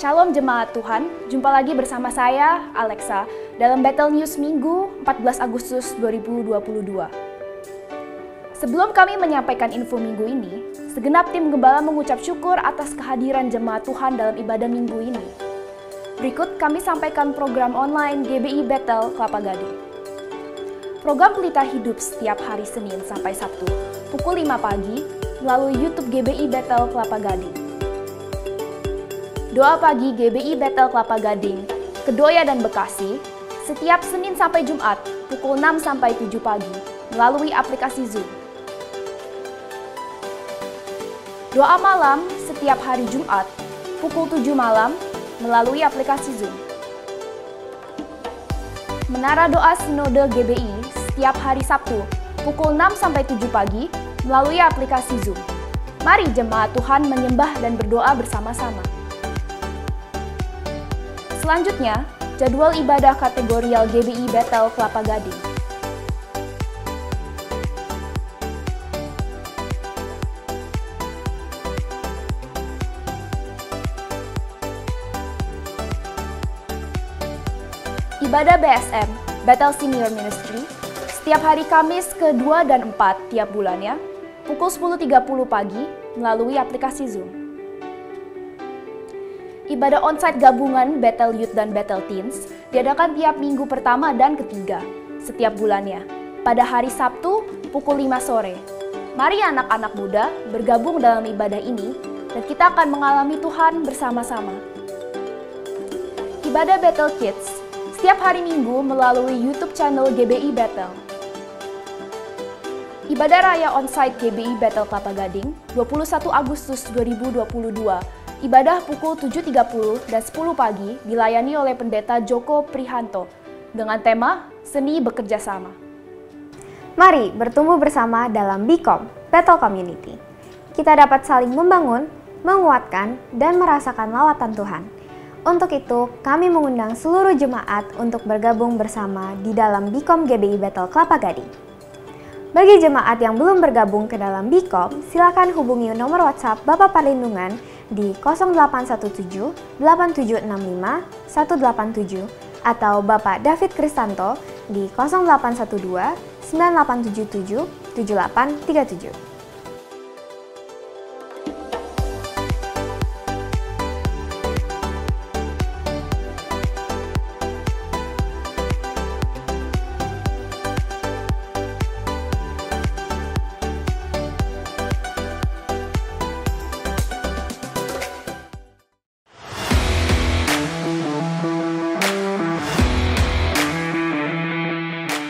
Shalom jemaat Tuhan, jumpa lagi bersama saya, Alexa, dalam Battle News Minggu 14 Agustus 2022. Sebelum kami menyampaikan info minggu ini, segenap tim gembala mengucap syukur atas kehadiran jemaat Tuhan dalam ibadah minggu ini. Berikut kami sampaikan program online GBI Battle Kelapa Gading. Program Pelita Hidup setiap hari Senin sampai Sabtu, pukul 5 pagi, melalui YouTube GBI Battle Kelapa Gading. Doa pagi GBI Battle Kelapa Gading, Kedoya dan Bekasi, setiap Senin sampai Jumat, pukul 6 sampai 7 pagi, melalui aplikasi Zoom. Doa malam setiap hari Jumat, pukul 7 malam, melalui aplikasi Zoom. Menara Doa Sinode GBI setiap hari Sabtu, pukul 6 sampai 7 pagi, melalui aplikasi Zoom. Mari jemaat Tuhan menyembah dan berdoa bersama-sama. Selanjutnya, jadwal ibadah kategorial GBI Battle Kelapa Gading. Ibadah BSM, Battle Senior Ministry, setiap hari Kamis ke-2 dan 4 tiap bulannya, pukul 10.30 pagi, melalui aplikasi Zoom. Ibadah onsite gabungan Battle Youth dan Battle Teens diadakan tiap minggu pertama dan ketiga, setiap bulannya, pada hari Sabtu pukul 5 sore. Mari anak-anak muda bergabung dalam ibadah ini, dan kita akan mengalami Tuhan bersama-sama. Ibadah Battle Kids, setiap hari Minggu melalui YouTube channel GBI Battle. Ibadah Raya Onsite GBI Battle Kelapa Gading, 21 Agustus 2022, ibadah pukul 7.30 dan 10 pagi dilayani oleh Pendeta Joko Prihanto dengan tema Seni Bekerja Sama. Mari bertumbuh bersama dalam BCOM, Battle Community. Kita dapat saling membangun, menguatkan, dan merasakan lawatan Tuhan. Untuk itu, kami mengundang seluruh jemaat untuk bergabung bersama di dalam BCOM GBI Battle Kelapa Gading. Bagi jemaat yang belum bergabung ke dalam BCOM, silakan hubungi nomor WhatsApp Bapak Perlindungan di 0817 8765 187 atau Bapak David Kristanto di 0812 9877 7837.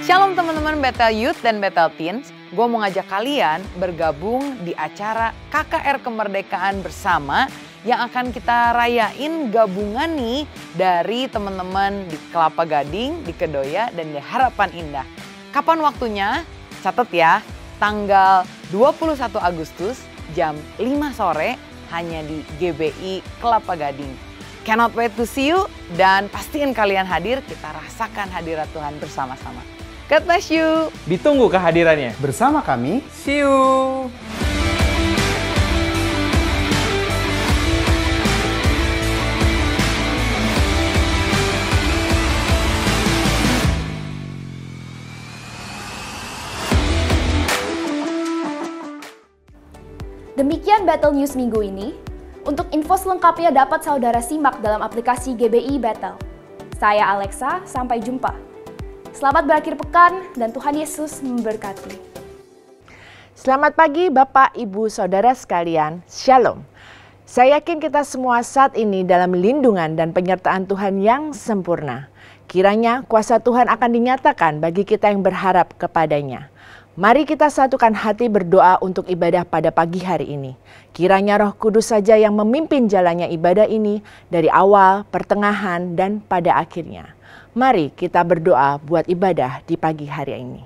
Shalom teman-teman Battle Youth dan Battle Teens, gue mau ngajak kalian bergabung di acara KKR Kemerdekaan bersama yang akan kita rayain gabungan nih dari teman-teman di Kelapa Gading, di Kedoya, dan di Harapan Indah. Kapan waktunya? Catat ya, tanggal 21 Agustus jam 5 sore hanya di GBI Kelapa Gading. Cannot wait to see you dan pastiin kalian hadir, kita rasakan hadirat Tuhan bersama-sama. God bless you. Ditunggu kehadirannya. Bersama kami, see you. Demikian Battle News minggu ini. Untuk info selengkapnya dapat saudara simak dalam aplikasi GBI Battle. Saya Alexa, sampai jumpa. Selamat berakhir pekan dan Tuhan Yesus memberkati. Selamat pagi Bapak, Ibu, Saudara sekalian. Shalom. Saya yakin kita semua saat ini dalam lindungan dan penyertaan Tuhan yang sempurna. Kiranya kuasa Tuhan akan dinyatakan bagi kita yang berharap kepadanya. Mari kita satukan hati berdoa untuk ibadah pada pagi hari ini. Kiranya Roh Kudus saja yang memimpin jalannya ibadah ini dari awal, pertengahan, dan pada akhirnya. Mari kita berdoa buat ibadah di pagi hari ini.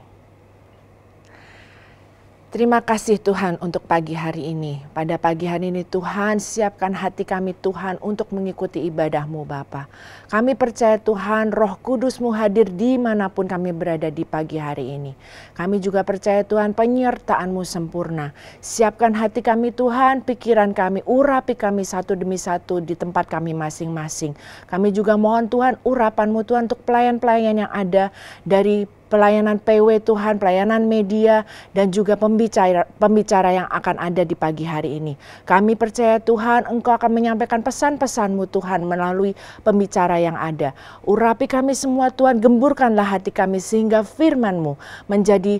Terima kasih Tuhan untuk pagi hari ini. Pada pagi hari ini Tuhan siapkan hati kami Tuhan untuk mengikuti ibadah-Mu Bapa. Kami percaya Tuhan Roh Kudus-Mu hadir dimanapun kami berada di pagi hari ini. Kami juga percaya Tuhan penyertaan-Mu sempurna. Siapkan hati kami Tuhan, pikiran kami, urapi kami satu demi satu di tempat kami masing-masing. Kami juga mohon Tuhan urapan-Mu Tuhan untuk pelayan-pelayan yang ada dari pelayanan PW Tuhan, pelayanan media, dan juga pembicara yang akan ada di pagi hari ini. Kami percaya Tuhan Engkau akan menyampaikan pesan-pesan-Mu Tuhan melalui pembicara yang ada. Urapi kami semua Tuhan, gemburkanlah hati kami sehingga firman-Mu menjadi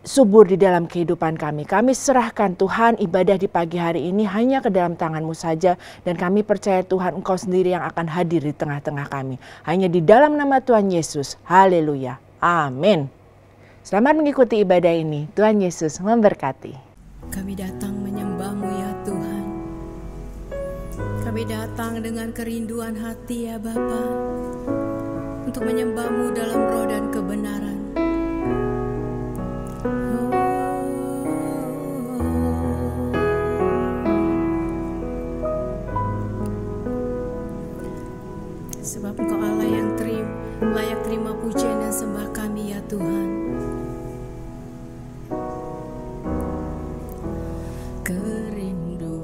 subur di dalam kehidupan kami. Kami serahkan Tuhan ibadah di pagi hari ini hanya ke dalam tangan-Mu saja. Dan kami percaya Tuhan Engkau sendiri yang akan hadir di tengah-tengah kami. Hanya di dalam nama Tuhan Yesus. Haleluya. Amin. Selamat mengikuti ibadah ini. Tuhan Yesus memberkati. Kami datang menyembah-Mu ya Tuhan. Kami datang dengan kerinduan hati ya Bapa, untuk menyembah-Mu dalam roh dan kebenaran. Sebab Engkau Allah yang layak terima pujian dan sembah kami ya Tuhan. Kerinduanku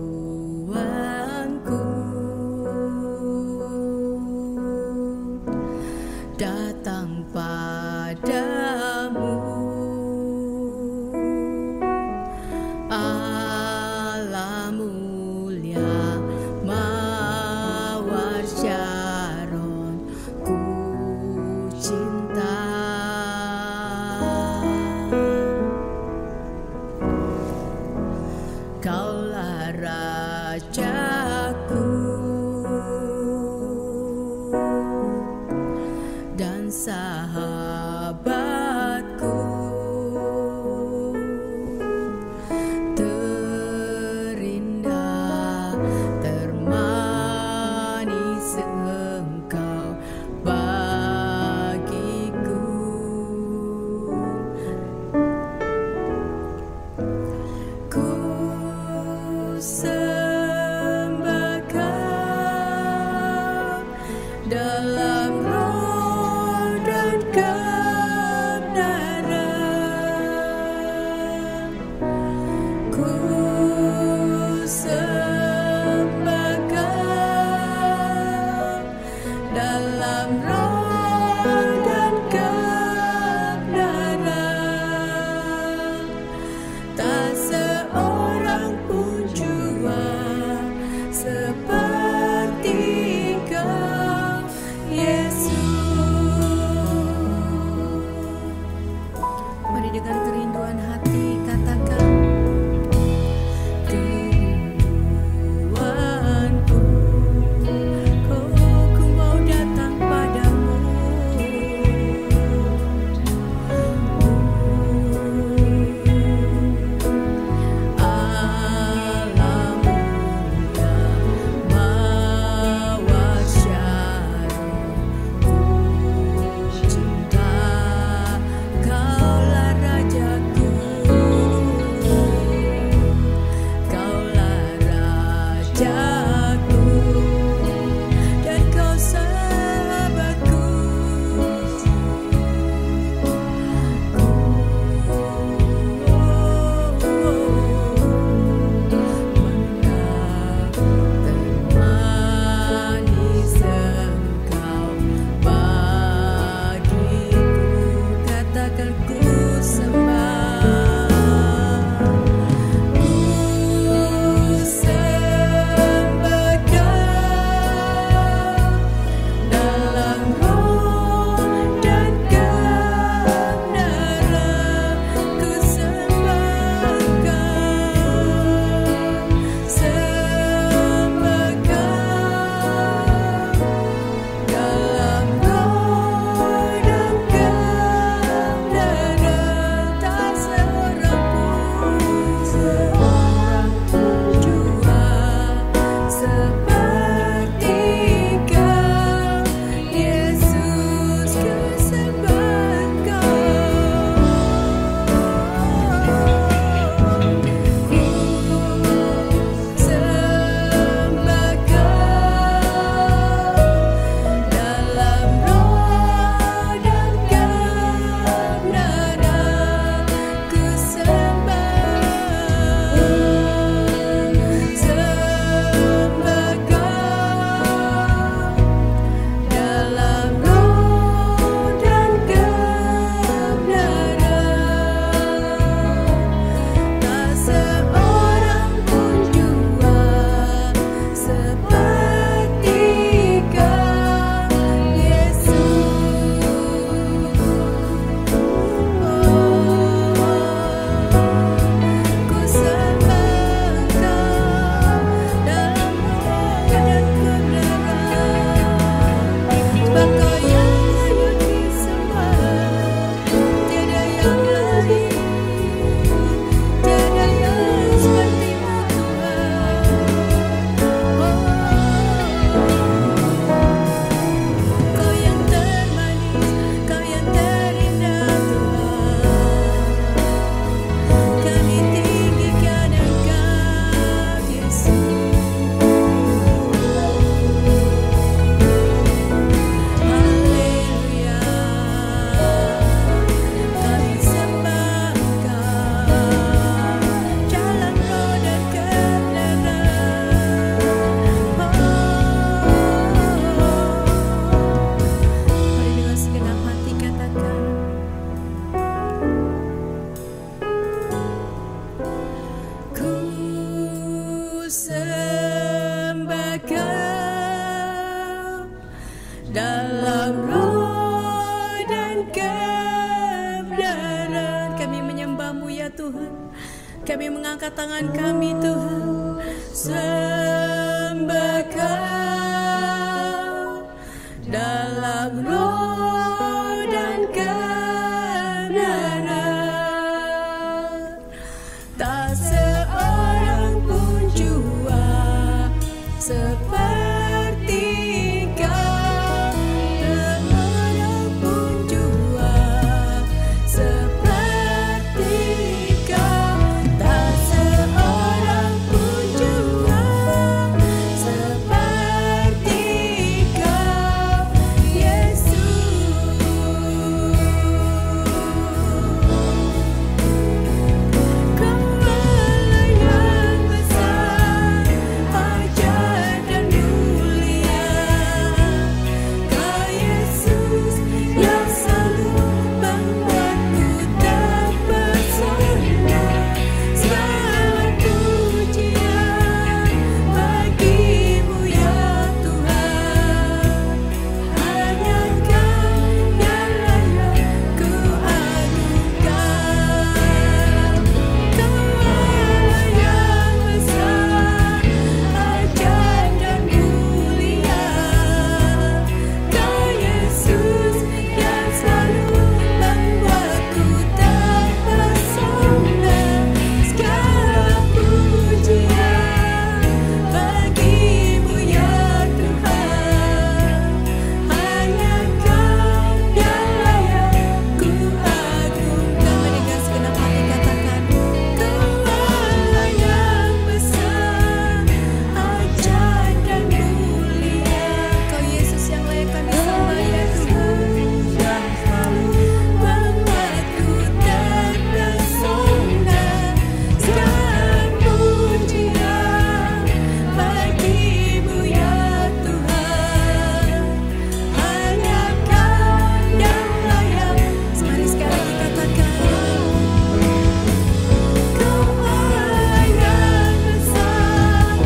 datang padamu, Allah mulia mawar Syaron, ku cinta. Kaulah Rajaku dan sahabatku, terindah termanis Engkau bagiku. Ku sembah Kau dalam roh dan kebenaran. Ku sembah Kau dalam roh dan kebenaran. Tak seorang pun jua seperti Kau, Yesus. Mari dengan kerinduan hati katakan, kerinduanku, ku mau datang padamu. Allah mulia mawar Syaron, ku cinta. Kaulah Raja Kami mengangkat tangan kami Tuhan, sembah Kau dalam roh dan kebenaran. Tak seorang pun jua seperti Kau, tak seorang pun jua seperti Kau, tak seorang pun jua seperti Kau, Yesus. Kau Allah yang besar, ajaib dan mulia. Kau Yesus yang selalu membuatku terpesona. Segala pujian bagimu ya Tuhan, hanya Kau yang layak ku agungkan. Kau Allah yang besar, ajaib dan mulia. Kau Yesus yang selalu membuatku terpesona. Segala pujian bagimu ya Tuhan, hanya Kau yang layak ku agungkan. Mari dengan segenap hati katakan, Kau Allah yang besar, ajaib dan mulia. Kau Yesus yang layak kami sembah ya Tuhan, yang selalu membuatku terpesona. Segala pujian bagimu ya Tuhan, hanya Kau yang layak. Mari sekali lagi katakan, Kau Allah yang besar,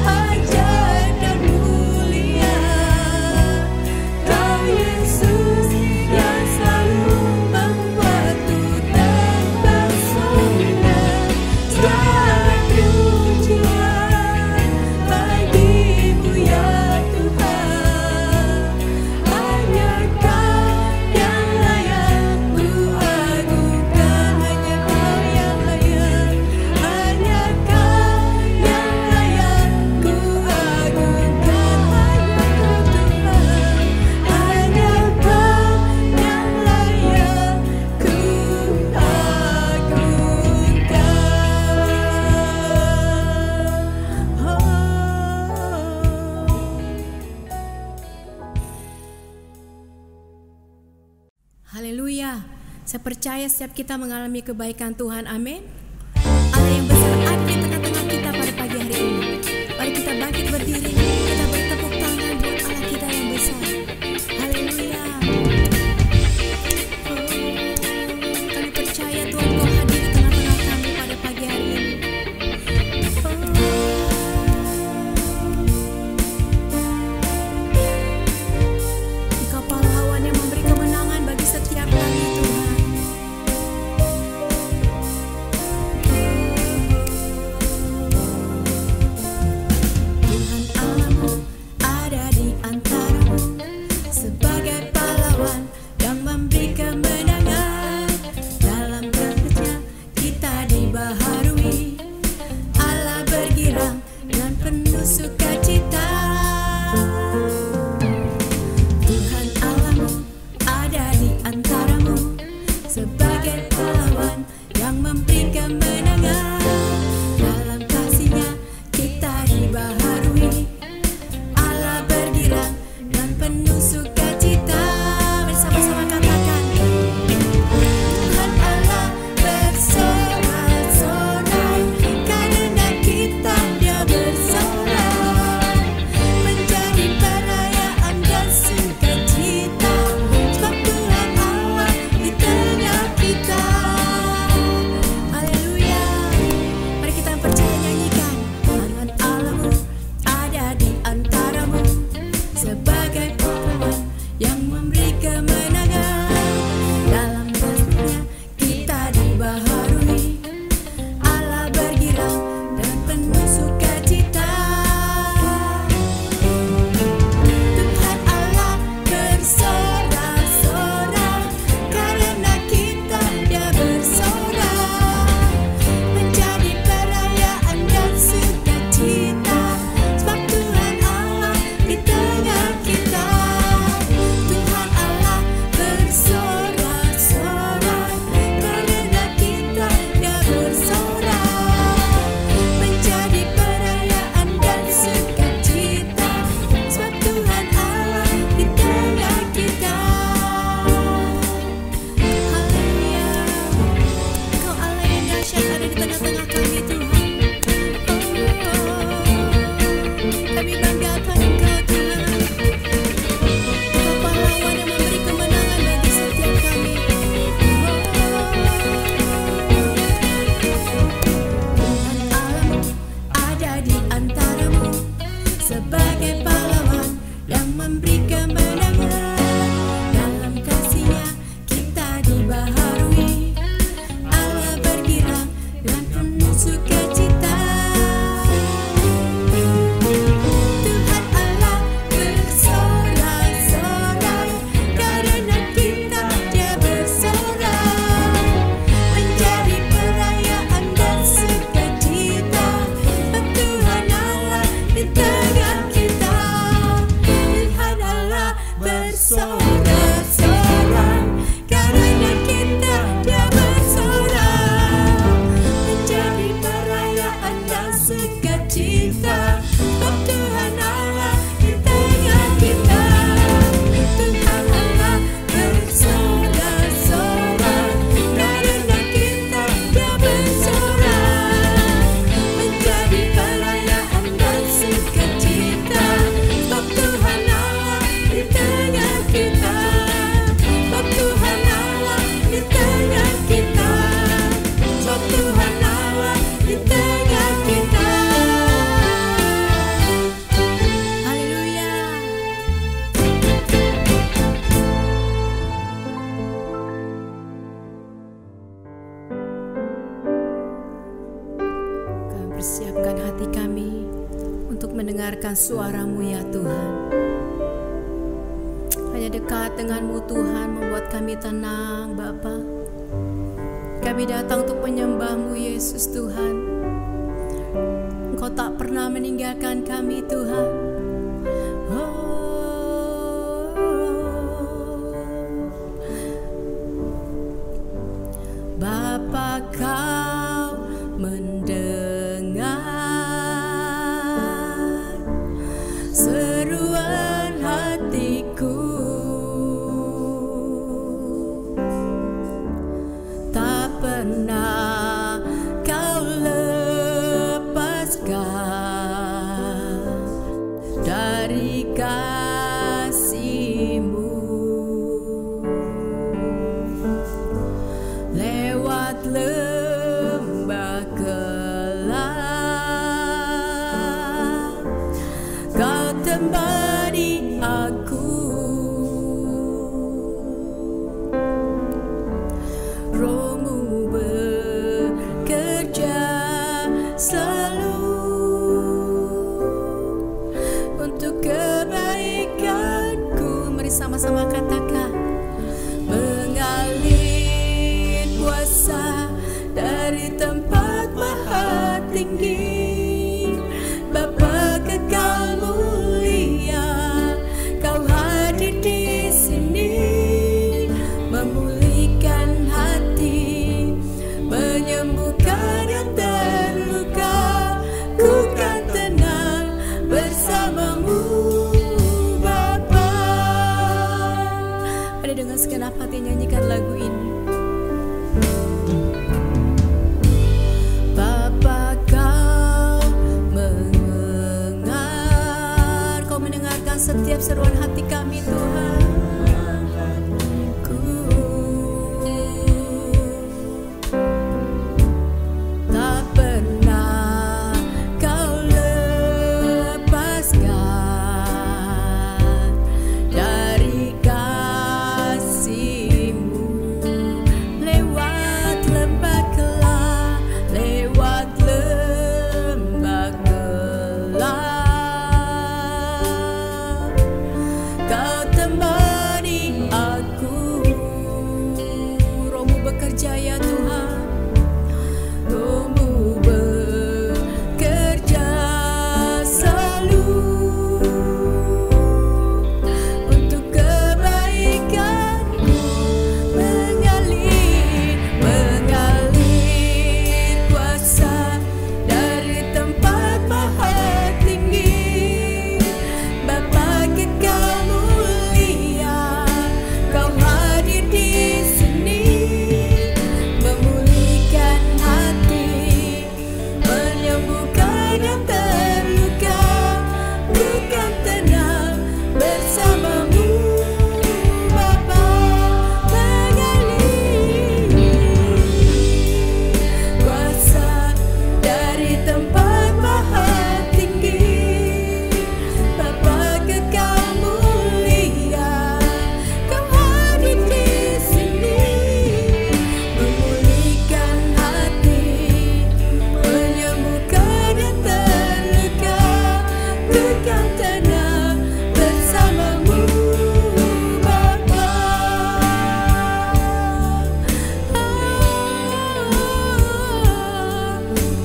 ajaib dan mulia. Kau Yesus yang selalu membuatku terpesona. Segala pujian bagimu ya Tuhan, hanya Kau yang layak ku agungkan. Hanya Kau yang layak, hanya Kau yang layak ku agungkan. Hanya Kau Tuhan, hanya Kau yang layak ku Haleluya. Saya percaya setiap kita mengalami kebaikan Tuhan. Amin. Allah yang besar ada di tengah-tengah kita pada pagi hari ini. Mari kita bangkit berdiri, kita bertepuk tangan buat Allah kita yang besar. Haleluya. Kami percaya Tuhan Kau hadir di tengah-tengah kami pada pagi hari ini. Engkau pahlawan yang memberi kemenangan bagi setiap kami Tuhan. Haleluya. persiapkan hati kami untuk mendengarkan suara-Mu ya Tuhan. Hanya dekat dengan-Mu Tuhan membuat kami tenang Bapa. Kami datang untuk menyembah-Mu Yesus Tuhan. Engkau tak pernah meninggalkan kami Tuhan. Bapa, Kau mendengar seruan hatiku, tak pernah Kau lepaskan dari kasih-Mu. Lewat lembah gelap, Kau temani aku. Roh-Mu bekerja selalu untuk kebaikanku. Mari sama-sama katakan. Mengalir kuasa dari tempat maha tinggi, Bapa kekal mulia, Kau hadir di sini, memulihkan hati, menyembuhkan yang terluka. Ku kan tenang bersama-Mu Bapa. Mari dengan segenap hati nyanyikan lagu ini. Bapa, Kau mendengar, Kau mendengarkan setiap seruan hati kami Tuhan. Tak pernah Kau lepaskan dari kasih-Mu. Lewat lembah gelap, lewat lembah gelap, Kau temani aku. Roh-Mu bekerja ya Tuhan. Roh-Mu bekerja selalu untuk kebaikanku. Mengalir kuasa dari tempat maha tinggi, Bapa kekal mulia, Kau hadir di sini, memulihkan hati, menyembuhkan yang terluka. Bukan tenang bersama-Mu Bapa. Mengalir kuasa dari tempat maha tinggi, Bapa kekal mulia, Kau hadir di sini, memulihkan hati, menyembuhkan yang terluka. Ku kan tenang bersama-Mu Bapa.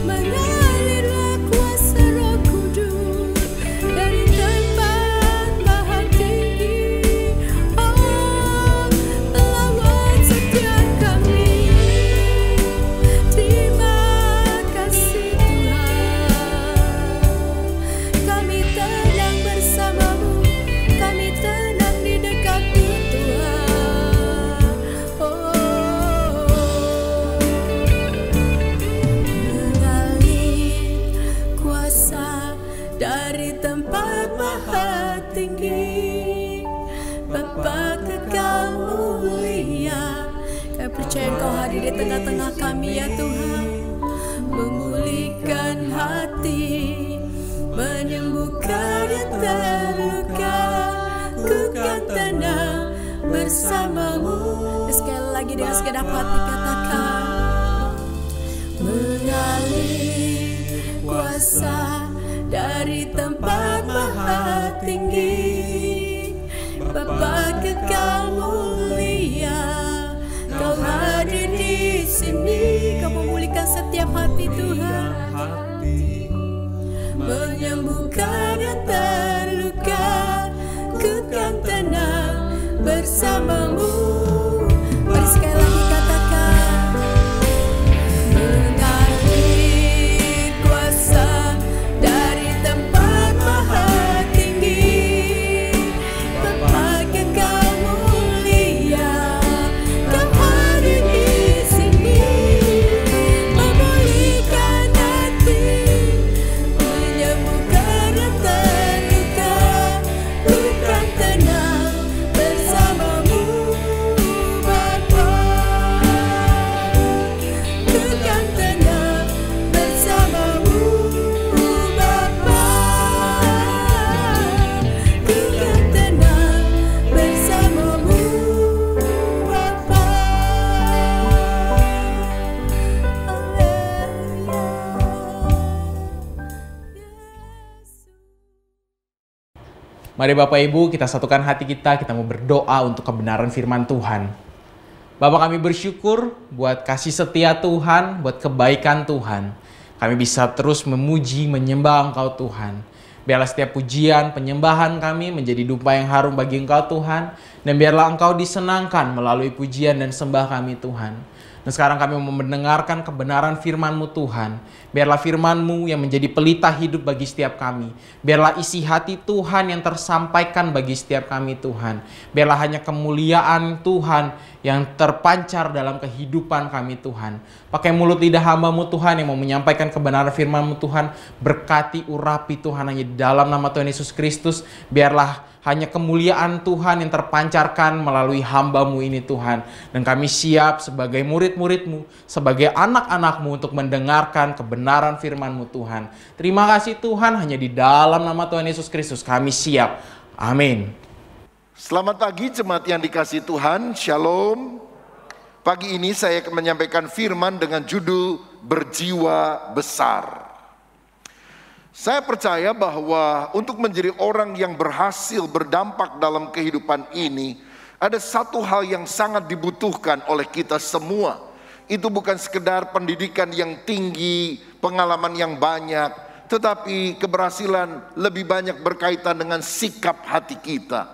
Mengalirlah kuasa Roh Kudus dari tempat maha tinggi. Lawan setiap kami. Terima kasih Tuhan. Kami tenang bersama-Mu, kami tenang di dekat-Mu Tuhan. Mengalir kuasa dari tempat maha tinggi, Bapa kekal mulia. Kami percaya Engkau hadir di tengah-tengah kami ya Tuhan, memulihkan hati, menyembuhkan yang terluka. Ku kan tenang bersama-Mu. Sekali lagi dengan segenap hati katakan. Mengalir kuasa dari tempat maha tinggi. Bapa kekal mulia, Kau hadir di sini. Kau memulihkan setiap hati Tuhan, menyembuhkan yang terluka. Ku kan tenang bersamamu. Mari sekali lagi katakan, mengalir kuasa dari tempat maha tinggi. Bapa kekal mulia, Kau hadir di sini, memulihkan hati, menyembuhkan yang terluka. Ku kan tenang bersamamu, Bapa. Ku kan tenang bersamamu, Bapa. Ku kan tenang bersamamu, Bapa. Mari Bapak Ibu, kita satukan hati kita mau berdoa untuk kebenaran firman Tuhan. Bapak, kami bersyukur buat kasih setia Tuhan, buat kebaikan Tuhan. Kami bisa terus memuji, menyembah Engkau Tuhan. Biarlah setiap pujian, penyembahan kami menjadi dupa yang harum bagi Engkau Tuhan. Dan biarlah Engkau disenangkan melalui pujian dan sembah kami Tuhan. Dan sekarang kami mau mendengarkan kebenaran firman-Mu Tuhan. Biarlah firman-Mu yang menjadi pelita hidup bagi setiap kami. Biarlah isi hati Tuhan yang tersampaikan bagi setiap kami Tuhan. Biarlah hanya kemuliaan Tuhan yang terpancar dalam kehidupan kami Tuhan. Pakai mulut lidah hamba-Mu Tuhan yang mau menyampaikan kebenaran firman-Mu Tuhan. Berkati, urapi Tuhan hanya di dalam nama Tuhan Yesus Kristus. Biarlah hanya kemuliaan Tuhan yang terpancarkan melalui hamba-Mu ini Tuhan. Dan kami siap sebagai murid-murid-Mu, sebagai anak-anak-Mu untuk mendengarkan kebenaran firman-Mu Tuhan. Terima kasih Tuhan, hanya di dalam nama Tuhan Yesus Kristus kami siap. Amin. Selamat pagi jemaat yang dikasihi Tuhan, Shalom. Pagi ini saya akan menyampaikan firman dengan judul Berjiwa Besar. Saya percaya bahwa untuk menjadi orang yang berhasil berdampak dalam kehidupan ini, ada satu hal yang sangat dibutuhkan oleh kita semua. Itu bukan sekedar pendidikan yang tinggi, pengalaman yang banyak, tetapi keberhasilan lebih banyak berkaitan dengan sikap hati kita.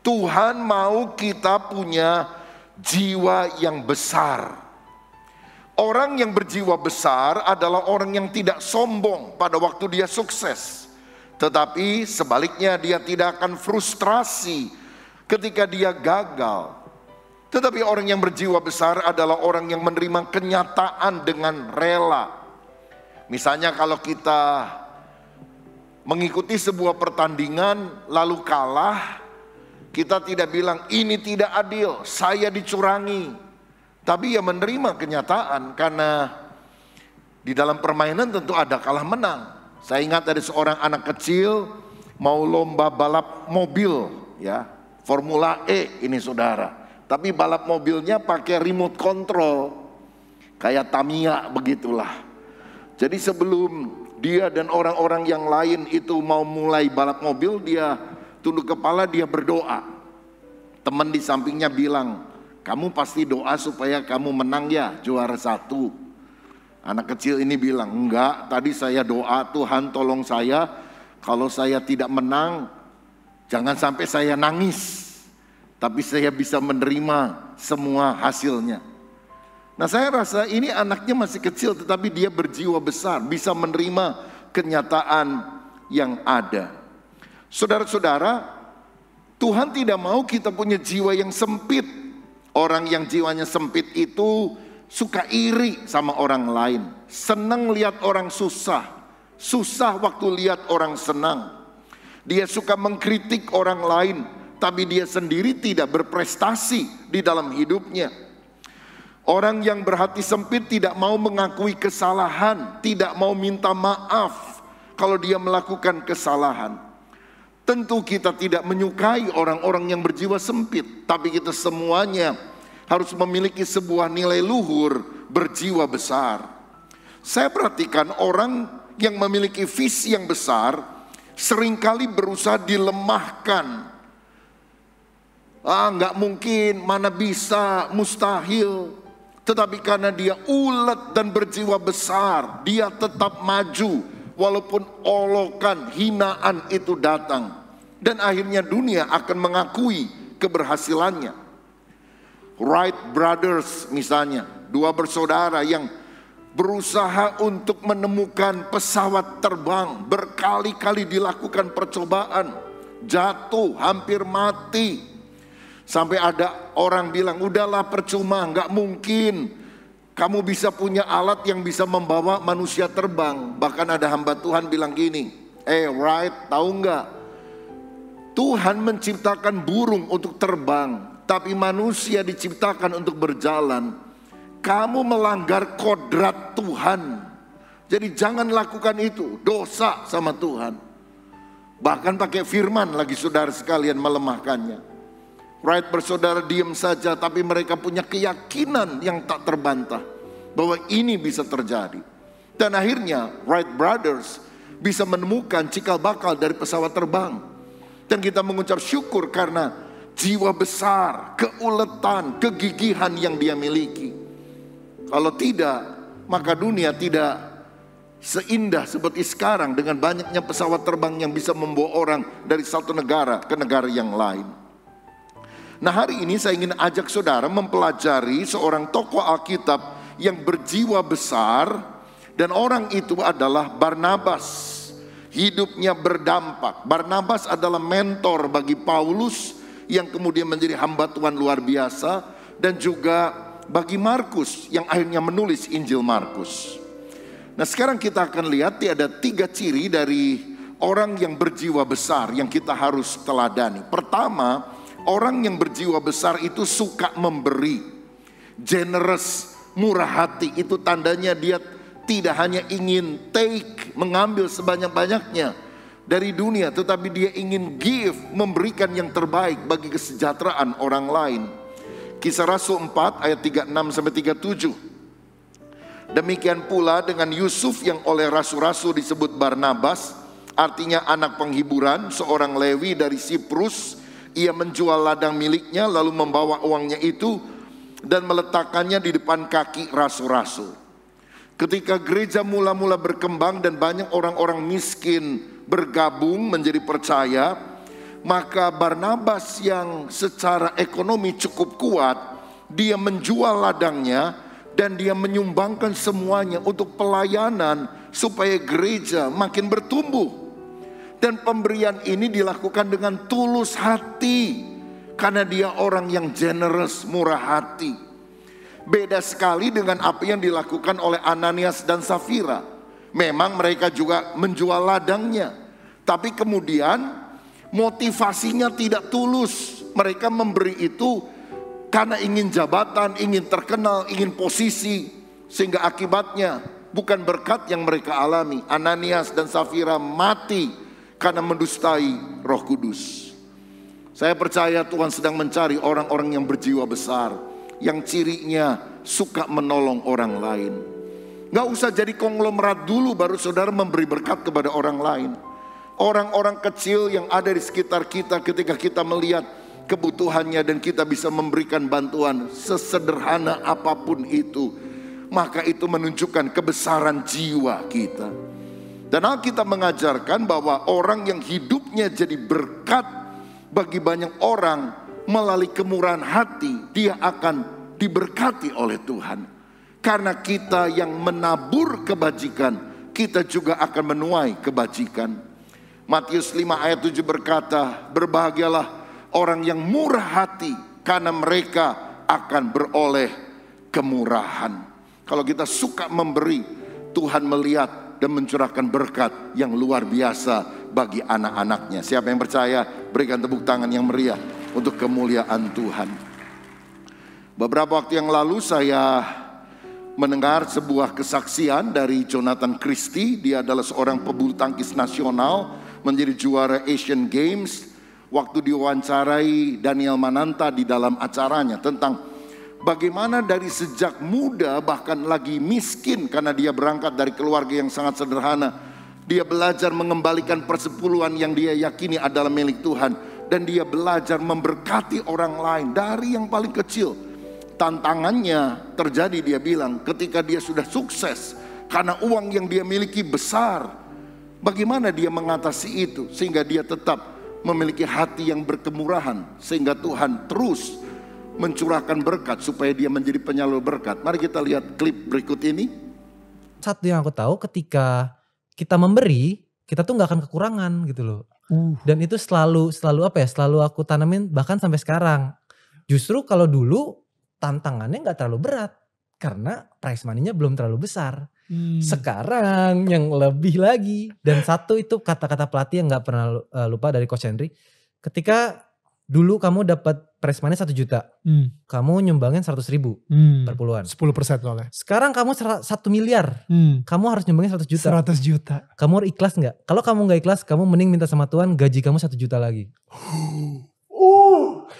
Tuhan mau kita punya jiwa yang besar. Orang yang berjiwa besar adalah orang yang tidak sombong pada waktu dia sukses. Tetapi sebaliknya dia tidak akan frustrasi ketika dia gagal. Tetapi orang yang berjiwa besar adalah orang yang menerima kenyataan dengan rela. Misalnya kalau kita mengikuti sebuah pertandingan lalu kalah, kita tidak bilang ini tidak adil, saya dicurangi. Tapi ya menerima kenyataan, karena di dalam permainan tentu ada kalah menang. Saya ingat ada seorang anak kecil mau lomba balap mobil, ya, Formula E ini saudara. Tapi balap mobilnya pakai remote control, kayak Tamiya begitulah. Jadi sebelum dia dan orang-orang yang lain itu mau mulai balap mobil, dia tunduk kepala, dia berdoa. Teman di sampingnya bilang, kamu pasti doa supaya kamu menang ya, juara 1. Anak kecil ini bilang, enggak, tadi saya doa, Tuhan tolong saya, kalau saya tidak menang, jangan sampai saya nangis. Tapi saya bisa menerima semua hasilnya. Nah, saya rasa ini anaknya masih kecil, tetapi dia berjiwa besar, bisa menerima kenyataan yang ada. Saudara-saudara, Tuhan tidak mau kita punya jiwa yang sempit. Orang yang jiwanya sempit itu suka iri sama orang lain. Senang lihat orang susah. Susah waktu lihat orang senang. Dia suka mengkritik orang lain, tapi dia sendiri tidak berprestasi di dalam hidupnya. Orang yang berhati sempit tidak mau mengakui kesalahan, tidak mau minta maaf kalau dia melakukan kesalahan. Tentu kita tidak menyukai orang-orang yang berjiwa sempit, tapi kita semuanya harus memiliki sebuah nilai luhur berjiwa besar. Saya perhatikan orang yang memiliki visi yang besar seringkali berusaha dilemahkan. Nggak mungkin, mana bisa, mustahil. Tetapi karena dia ulet dan berjiwa besar, dia tetap maju walaupun olokan, hinaan itu datang. Dan akhirnya dunia akan mengakui keberhasilannya. Wright Brothers misalnya, dua bersaudara yang berusaha untuk menemukan pesawat terbang, berkali-kali dilakukan percobaan, jatuh, hampir mati. Sampai ada orang bilang, udahlah percuma, nggak mungkin kamu bisa punya alat yang bisa membawa manusia terbang. Bahkan ada hamba Tuhan bilang gini, Wright, tahu nggak? Tuhan menciptakan burung untuk terbang, tapi manusia diciptakan untuk berjalan. Kamu melanggar kodrat Tuhan. Jadi jangan lakukan itu, dosa sama Tuhan. Bahkan pakai firman lagi saudara sekalian melemahkannya. Wright bersaudara diam saja, tapi mereka punya keyakinan yang tak terbantah bahwa ini bisa terjadi. Dan akhirnya Wright Brothers bisa menemukan cikal bakal dari pesawat terbang. Dan kita mengucap syukur karena jiwa besar, keuletan, kegigihan yang dia miliki. Kalau tidak, maka dunia tidak seindah seperti sekarang dengan banyaknya pesawat terbang yang bisa membawa orang dari satu negara ke negara yang lain. Nah, hari ini saya ingin ajak saudara mempelajari seorang tokoh Alkitab yang berjiwa besar, dan orang itu adalah Barnabas. Hidupnya berdampak. Barnabas adalah mentor bagi Paulus yang kemudian menjadi hamba Tuhan luar biasa, dan juga bagi Markus yang akhirnya menulis Injil Markus. Nah, sekarang kita akan lihat ada 3 ciri dari orang yang berjiwa besar yang kita harus teladani. Pertama, orang yang berjiwa besar itu suka memberi, generous, murah hati. Itu tandanya dia tidak hanya ingin mengambil sebanyak-banyaknya dari dunia, tetapi dia ingin give, memberikan yang terbaik bagi kesejahteraan orang lain. Kisah Rasul 4 ayat 36-37. Demikian pula dengan Yusuf yang oleh rasul-rasul disebut Barnabas, artinya anak penghiburan, seorang Lewi dari Siprus. Ia menjual ladang miliknya lalu membawa uangnya itu dan meletakkannya di depan kaki rasul-rasul. Ketika gereja mula-mula berkembang dan banyak orang-orang miskin bergabung menjadi percaya, maka Barnabas yang secara ekonomi cukup kuat, dia menjual ladangnya dan dia menyumbangkan semuanya untuk pelayanan supaya gereja makin bertumbuh. Dan pemberian ini dilakukan dengan tulus hati, karena dia orang yang generous, murah hati. Beda sekali dengan apa yang dilakukan oleh Ananias dan Safira. Memang mereka juga menjual ladangnya, tapi kemudian motivasinya tidak tulus. Mereka memberi itu karena ingin jabatan, ingin terkenal, ingin posisi, sehingga akibatnya bukan berkat yang mereka alami. Ananias dan Safira mati karena mendustai Roh Kudus. Saya percaya Tuhan sedang mencari orang-orang yang berjiwa besar, yang cirinya suka menolong orang lain. Gak usah jadi konglomerat dulu baru saudara memberi berkat kepada orang lain. Orang-orang kecil yang ada di sekitar kita, ketika kita melihat kebutuhannya dan kita bisa memberikan bantuan sesederhana apapun itu, maka itu menunjukkan kebesaran jiwa kita. Dan Alkitab mengajarkan bahwa orang yang hidupnya jadi berkat bagi banyak orang melalui kemurahan hati, dia akan diberkati oleh Tuhan. Karena kita yang menabur kebajikan, kita juga akan menuai kebajikan. Matius 5 ayat 7 berkata, berbahagialah orang yang murah hati, karena mereka akan beroleh kemurahan. Kalau kita suka memberi, Tuhan melihat dan mencurahkan berkat yang luar biasa bagi anak-anaknya. Siapa yang percaya, berikan tepuk tangan yang meriah untuk kemuliaan Tuhan. Beberapa waktu yang lalu saya mendengar sebuah kesaksian dari Jonathan Christie. Dia adalah seorang pebulu tangkis nasional, menjadi juara Asian Games. Waktu diwawancarai Daniel Mananta di dalam acaranya tentang Bagaimana dari sejak muda bahkan lagi miskin karena dia berangkat dari keluarga yang sangat sederhana. Dia belajar mengembalikan persepuluhan yang dia yakini adalah milik Tuhan. Dan dia belajar memberkati orang lain dari yang paling kecil. Tantangannya terjadi, dia bilang, ketika dia sudah sukses karena uang yang dia miliki besar. Bagaimana dia mengatasi itu sehingga dia tetap memiliki hati yang berkemurahan, sehingga Tuhan terus mencurahkan berkat supaya dia menjadi penyalur berkat. Mari kita lihat klip berikut ini. Satu yang aku tahu, ketika kita memberi, kita tuh nggak akan kekurangan gitu loh. Dan itu selalu aku tanamin bahkan sampai sekarang. Justru kalau dulu tantangannya nggak terlalu berat karena prize money-nya belum terlalu besar. Sekarang yang lebih lagi. Dan satu itu kata-kata pelatih yang gak pernah lupa dari Coach Henry. Ketika dulu kamu dapat prize money 1 juta. Kamu nyumbangin 100.000 per puluhan. 10% soalnya. Sekarang kamu 1 miliar. Kamu harus nyumbangin 100 juta. 100 juta. Kamu ikhlas gak? Kalau kamu gak ikhlas, kamu mending minta sama Tuhan gaji kamu 1 juta lagi.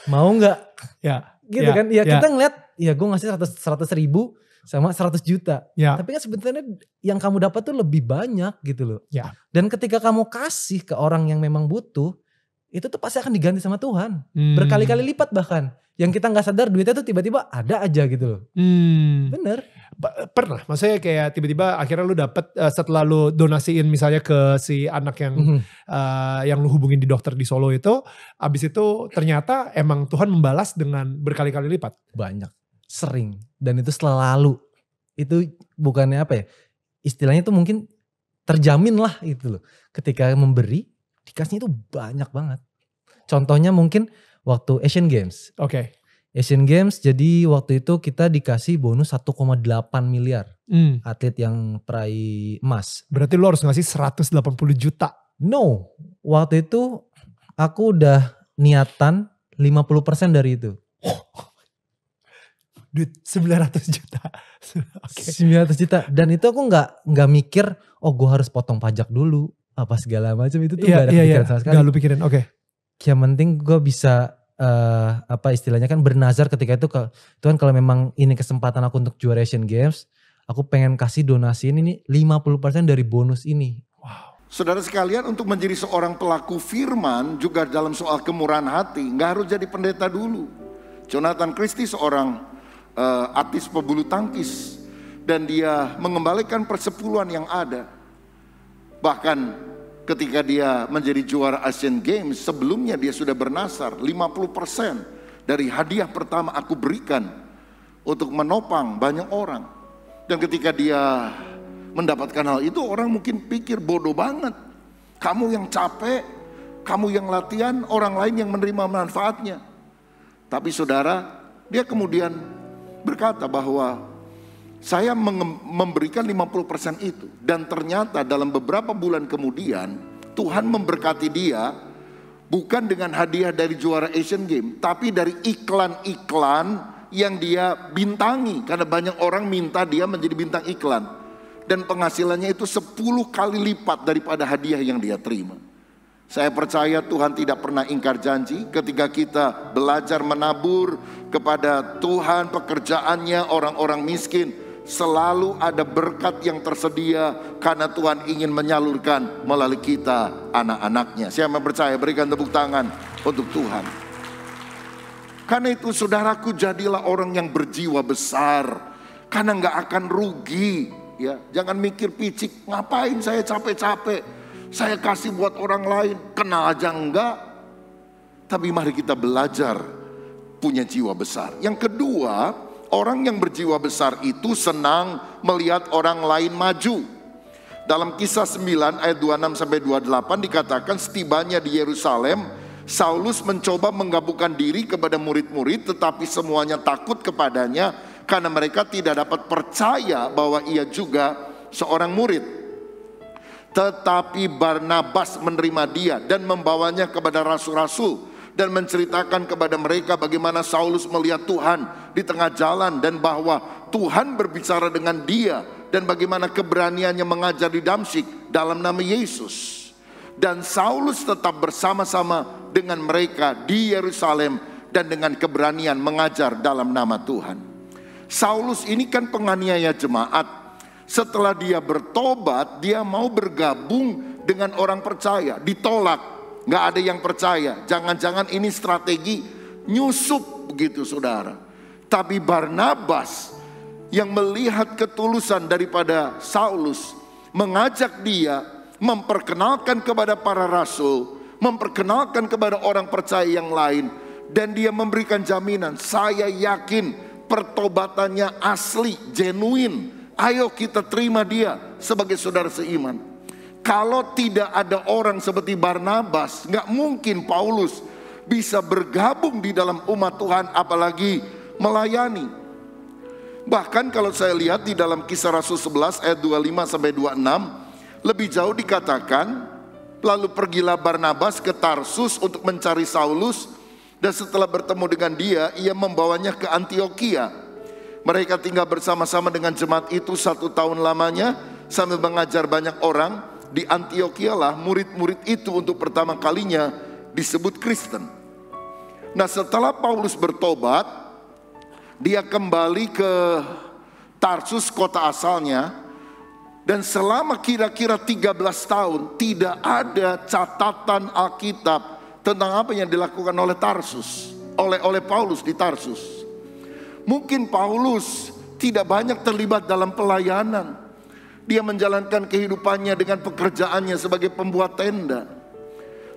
Mau gak? Ya. Gitu kan? Ya kita ngeliat, ya gue ngasih 100.000 sama 100 juta. Ya. Tapi kan sebetulnya yang kamu dapat tuh lebih banyak gitu loh. Ya. Dan ketika kamu kasih ke orang yang memang butuh, itu tuh pasti akan diganti sama Tuhan. Berkali-kali lipat bahkan. Yang kita gak sadar duitnya tuh tiba-tiba ada aja gitu loh. Bener. Pernah, maksudnya kayak tiba-tiba akhirnya lu dapet setelah lu donasiin misalnya ke si anak yang lu hubungin di dokter di Solo itu. Abis itu ternyata emang Tuhan membalas dengan berkali-kali lipat. Banyak. Sering. Dan itu selalu. Itu bukannya apa ya. Istilahnya tuh mungkin terjamin lah gitu loh. Ketika memberi, dikasihnya itu banyak banget. Contohnya mungkin waktu Asian Games. Oke. Asian Games, jadi waktu itu kita dikasih bonus 1,8 miliar. Atlet yang peraih emas. Berarti lu harus ngasih 180 juta. No. Waktu itu aku udah niatan 50% dari itu. Duit 900 juta. Okay. 900 juta. Dan itu aku gak mikir, oh gue harus potong pajak dulu. Apa segala macam itu tuh gak ada pikiran sama sekali. Gak lu pikirin, oke. Yang penting gue bisa apa istilahnya kan bernazar ketika itu ke Tuhan, kalau memang ini kesempatan aku untuk juara Asian Games, aku pengen kasih donasi ini 50% dari bonus ini. Wow. Saudara sekalian, untuk menjadi seorang pelaku firman juga dalam soal kemurahan hati, gak harus jadi pendeta dulu. Jonathan Christie seorang artis pebulu tangkis, dan dia mengembalikan persepuluhan yang ada. Bahkan ketika dia menjadi juara Asian Games, sebelumnya dia sudah bernasar 50% dari hadiah pertama aku berikan untuk menopang banyak orang. Dan ketika dia mendapatkan hal itu, orang mungkin pikir bodoh banget. Kamu yang capek, kamu yang latihan, orang lain yang menerima manfaatnya. Tapi saudara, dia kemudian berkata bahwa saya memberikan 50% itu. Dan ternyata dalam beberapa bulan kemudian Tuhan memberkati dia bukan dengan hadiah dari juara Asian Games, tapi dari iklan-iklan yang dia bintangi. Karena banyak orang minta dia menjadi bintang iklan. Dan penghasilannya itu 10 kali lipat daripada hadiah yang dia terima. Saya percaya Tuhan tidak pernah ingkar janji. Ketika kita belajar menabur kepada Tuhan, pekerjaannya, orang-orang miskin, selalu ada berkat yang tersedia karena Tuhan ingin menyalurkan melalui kita, anak-anaknya. Siapa yang percaya, berikan tepuk tangan untuk Tuhan. Karena itu saudaraku, jadilah orang yang berjiwa besar, karena gak akan rugi. Ya, jangan mikir picik, ngapain saya capek-capek, saya kasih buat orang lain, kenal aja enggak. Tapi mari kita belajar punya jiwa besar. Yang kedua, orang yang berjiwa besar itu senang melihat orang lain maju. Dalam Kisah 9 ayat 26-28 dikatakan, setibanya di Yerusalem, Saulus mencoba menggabungkan diri kepada murid-murid, tetapi semuanya takut kepadanya karena mereka tidak dapat percaya bahwa ia juga seorang murid. Tetapi Barnabas menerima dia dan membawanya kepada rasul-rasul dan menceritakan kepada mereka bagaimana Saulus melihat Tuhan di tengah jalan dan bahwa Tuhan berbicara dengan dia, dan bagaimana keberaniannya mengajar di Damsyik dalam nama Yesus. Dan Saulus tetap bersama-sama dengan mereka di Yerusalem dan dengan keberanian mengajar dalam nama Tuhan. Saulus ini kan penganiaya jemaat. Setelah dia bertobat, dia mau bergabung dengan orang percaya. Ditolak, nggak ada yang percaya. Jangan-jangan ini strategi nyusup begitu saudara. Tapi Barnabas yang melihat ketulusan daripada Saulus, mengajak dia memperkenalkan kepada para rasul, memperkenalkan kepada orang percaya yang lain. Dan dia memberikan jaminan, saya yakin pertobatannya asli, genuine. Ayo kita terima dia sebagai saudara seiman. Kalau tidak ada orang seperti Barnabas, nggak mungkin Paulus bisa bergabung di dalam umat Tuhan, apalagi melayani. Bahkan kalau saya lihat di dalam Kisah Rasul 11 ayat 25-26, lebih jauh dikatakan, lalu pergilah Barnabas ke Tarsus untuk mencari Saulus. Dan setelah bertemu dengan dia, ia membawanya ke Antioquia. Mereka tinggal bersama-sama dengan jemaat itu 1 tahun lamanya, sambil mengajar banyak orang. Di Antioquia lah murid-murid itu untuk pertama kalinya disebut Kristen. Nah, setelah Paulus bertobat, dia kembali ke Tarsus, kota asalnya. Dan selama kira-kira 13 tahun tidak ada catatan Alkitab tentang apa yang dilakukan oleh Tarsus, oleh Paulus di Tarsus. Mungkin Paulus tidak banyak terlibat dalam pelayanan. Dia menjalankan kehidupannya dengan pekerjaannya sebagai pembuat tenda.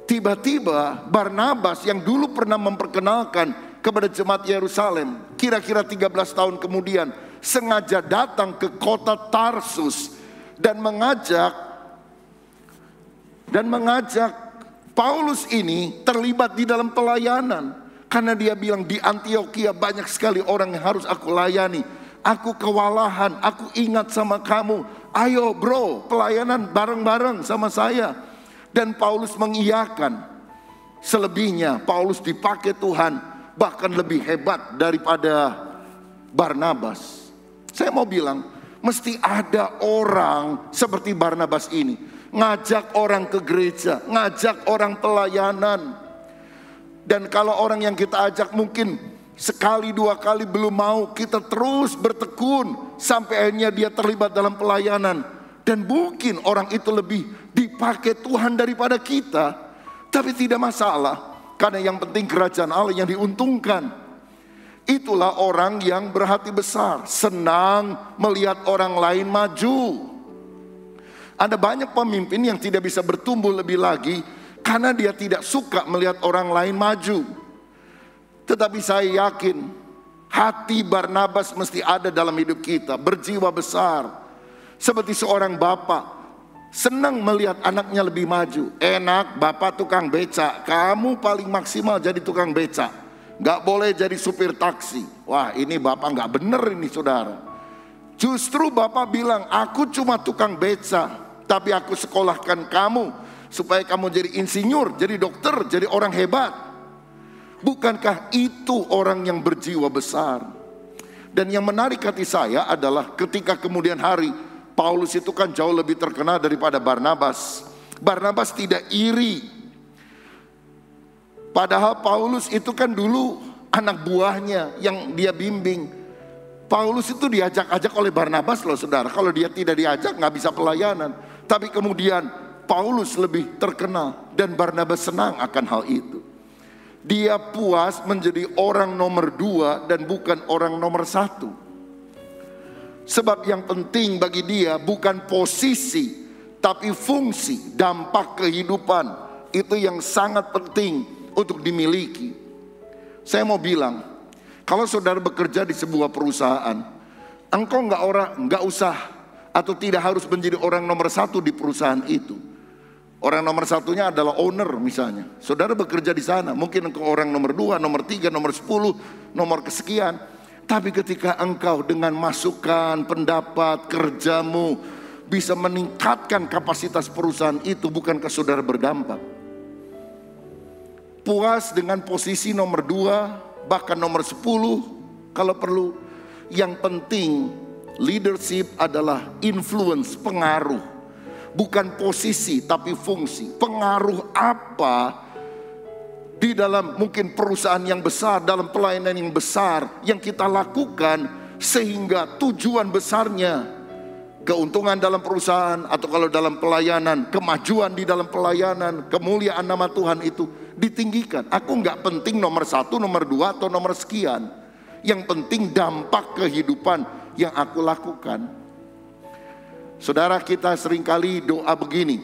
Tiba-tiba Barnabas yang dulu pernah memperkenalkan kepada jemaat Yerusalem, kira-kira 13 tahun kemudian sengaja datang ke kota Tarsus dan mengajak Paulus ini terlibat di dalam pelayanan. Karena dia bilang di Antioquia banyak sekali orang yang harus aku layani. Aku kewalahan, aku ingat sama kamu. Ayo bro, pelayanan bareng-bareng sama saya. Dan Paulus mengiyakan. Selebihnya Paulus dipakai Tuhan bahkan lebih hebat daripada Barnabas. Saya mau bilang, mesti ada orang seperti Barnabas ini. Ngajak orang ke gereja, ngajak orang pelayanan. Dan kalau orang yang kita ajak mungkin sekali dua kali belum mau, kita terus bertekun sampai akhirnya dia terlibat dalam pelayanan. Dan mungkin orang itu lebih dipakai Tuhan daripada kita. Tapi tidak masalah, karena yang penting kerajaan Allah yang diuntungkan. Itulah orang yang berhati besar, senang melihat orang lain maju. Ada banyak pemimpin yang tidak bisa bertumbuh lebih lagi karena dia tidak suka melihat orang lain maju. Tetapi saya yakin hati Barnabas mesti ada dalam hidup kita, berjiwa besar. Seperti seorang bapak senang melihat anaknya lebih maju. Enak, bapak tukang beca, kamu paling maksimal jadi tukang beca, gak boleh jadi supir taksi. Wah, ini bapak gak bener ini saudara. Justru bapak bilang, aku cuma tukang beca, tapi aku sekolahkan kamu supaya kamu jadi insinyur, jadi dokter, jadi orang hebat. Bukankah itu orang yang berjiwa besar? Dan yang menarik hati saya adalah ketika kemudian hari, Paulus itu kan jauh lebih terkenal daripada Barnabas. Barnabas tidak iri. Padahal Paulus itu kan dulu anak buahnya yang dia bimbing. Paulus itu diajak-ajak oleh Barnabas loh saudara. Kalau dia tidak diajak gak bisa pelayanan. Tapi kemudian Paulus lebih terkenal dan Barnabas senang akan hal itu. Dia puas menjadi orang nomor 2 dan bukan orang nomor 1. Sebab yang penting bagi dia bukan posisi, tapi fungsi, dampak kehidupan. Itu yang sangat penting untuk dimiliki. Saya mau bilang, kalau saudara bekerja di sebuah perusahaan, engkau nggak usah atau tidak harus menjadi orang nomor 1 di perusahaan itu. Orang nomor 1-nya adalah owner misalnya. Saudara bekerja di sana, mungkin engkau orang nomor 2, nomor 3, nomor 10, nomor kesekian. Tapi ketika engkau dengan masukan, pendapat, kerjamu bisa meningkatkan kapasitas perusahaan itu, bukankah saudara berdampak? Puas dengan posisi nomor 2, bahkan nomor 10 kalau perlu. Yang penting leadership adalah influence, pengaruh. Bukan posisi tapi fungsi. Pengaruh apa di dalam mungkin perusahaan yang besar, dalam pelayanan yang besar yang kita lakukan sehingga tujuan besarnya, keuntungan dalam perusahaan, atau kalau dalam pelayanan, kemajuan di dalam pelayanan, kemuliaan nama Tuhan itu ditinggikan. Aku nggak penting nomor 1, nomor 2, atau nomor sekian. Yang penting dampak kehidupan yang aku lakukan. Saudara, kita seringkali doa begini,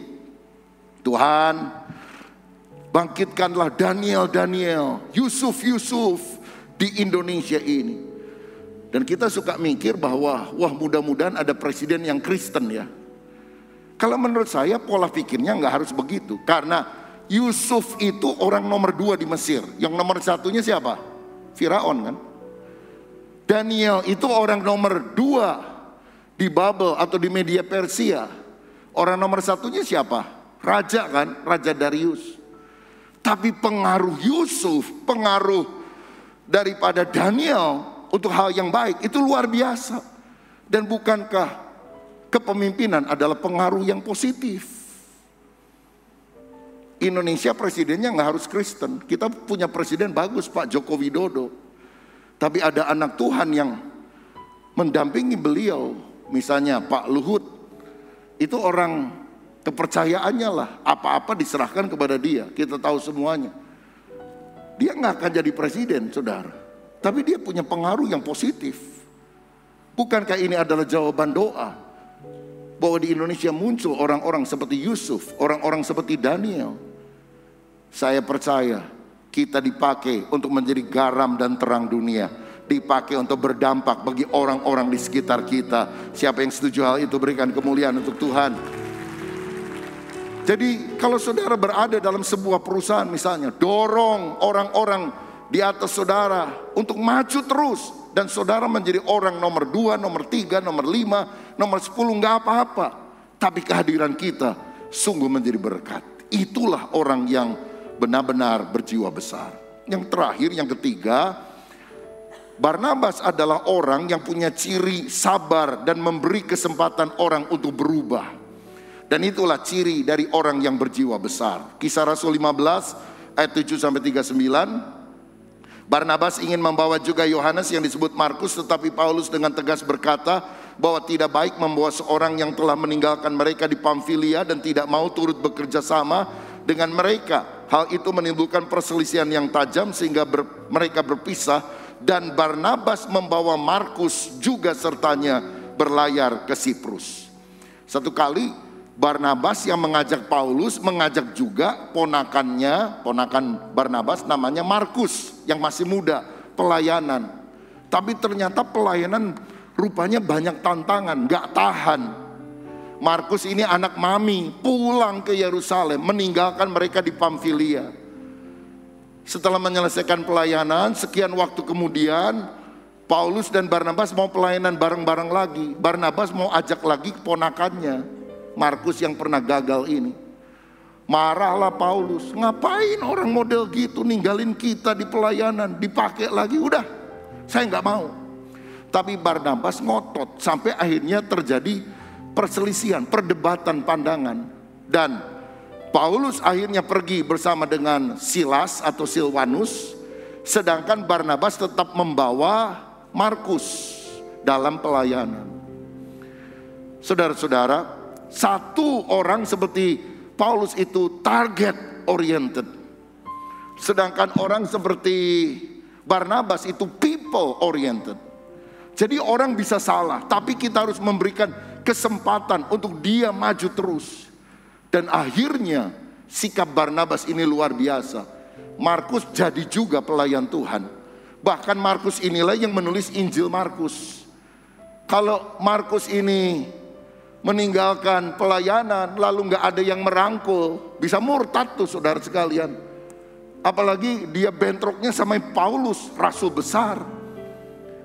Tuhan, bangkitkanlah Daniel, Yusuf di Indonesia ini. Dan kita suka mikir bahwa wah, mudah-mudahan ada presiden yang Kristen ya. Kalau menurut saya pola pikirnya nggak harus begitu. Karena Yusuf itu orang nomor 2 di Mesir. Yang nomor 1-nya siapa? Firaun kan. Daniel itu orang nomor 2 di Babel atau di Media Persia. Orang nomor 1-nya siapa? Raja kan, Raja Darius. Tapi pengaruh Yusuf, pengaruh daripada Daniel untuk hal yang baik itu luar biasa. Dan bukankah kepemimpinan adalah pengaruh yang positif? Indonesia presidennya nggak harus Kristen. Kita punya presiden bagus, Pak Joko Widodo. Tapi ada anak Tuhan yang mendampingi beliau. Misalnya Pak Luhut, itu orang kepercayaannya lah. Apa-apa diserahkan kepada dia. Kita tahu semuanya. Dia nggak akan jadi presiden, saudara. Tapi dia punya pengaruh yang positif. Bukankah ini adalah jawaban doa? Bahwa di Indonesia muncul orang-orang seperti Yusuf, orang-orang seperti Daniel. Saya percaya kita dipakai untuk menjadi garam dan terang dunia. Dipakai untuk berdampak bagi orang-orang di sekitar kita. Siapa yang setuju hal itu, berikan kemuliaan untuk Tuhan. Jadi kalau saudara berada dalam sebuah perusahaan misalnya, dorong orang-orang di atas saudara untuk maju terus. Dan saudara menjadi orang nomor 2, nomor 3, nomor 5, nomor 10, nggak apa-apa. Tapi kehadiran kita sungguh menjadi berkat. Itulah orang yang benar-benar berjiwa besar. Yang terakhir, yang ketiga, Barnabas adalah orang yang punya ciri sabar dan memberi kesempatan orang untuk berubah. Dan itulah ciri dari orang yang berjiwa besar. Kisah Rasul 15 ayat 7-39. Barnabas ingin membawa juga Yohanes yang disebut Markus, tetapi Paulus dengan tegas berkata bahwa tidak baik membawa seorang yang telah meninggalkan mereka di Pamfilia dan tidak mau turut bekerja sama dengan mereka. Hal itu menimbulkan perselisihan yang tajam sehingga mereka berpisah, dan Barnabas membawa Markus juga sertanya berlayar ke Siprus. Satu kali Barnabas yang mengajak Paulus mengajak juga ponakan Barnabas namanya Markus yang masih muda, pelayanan. Tapi ternyata pelayanan rupanya banyak tantangan, gak tahan. Markus ini anak mami, pulang ke Yerusalem, meninggalkan mereka di Pamfilia. Setelah menyelesaikan pelayanan, sekian waktu kemudian Paulus dan Barnabas mau pelayanan bareng-bareng lagi. Barnabas mau ajak lagi keponakannya, Markus yang pernah gagal ini. Marahlah Paulus, ngapain orang model gitu ninggalin kita di pelayanan, dipakai lagi, udah saya nggak mau. Tapi Barnabas ngotot sampai akhirnya terjadi perselisihan, perdebatan pandangan. Dan Paulus akhirnya pergi bersama dengan Silas atau Silwanus, sedangkan Barnabas tetap membawa Markus dalam pelayanan. Saudara-saudara, satu orang seperti Paulus itu target oriented. Sedangkan orang seperti Barnabas itu people oriented. Jadi orang bisa salah, tapi kita harus memberikan kesempatan untuk dia maju terus. Dan akhirnya sikap Barnabas ini luar biasa. Markus jadi juga pelayan Tuhan. Bahkan Markus inilah yang menulis Injil Markus. Kalau Markus ini meninggalkan pelayanan lalu nggak ada yang merangkul, bisa murtad tuh saudara sekalian. Apalagi dia bentroknya sama Paulus, rasul besar.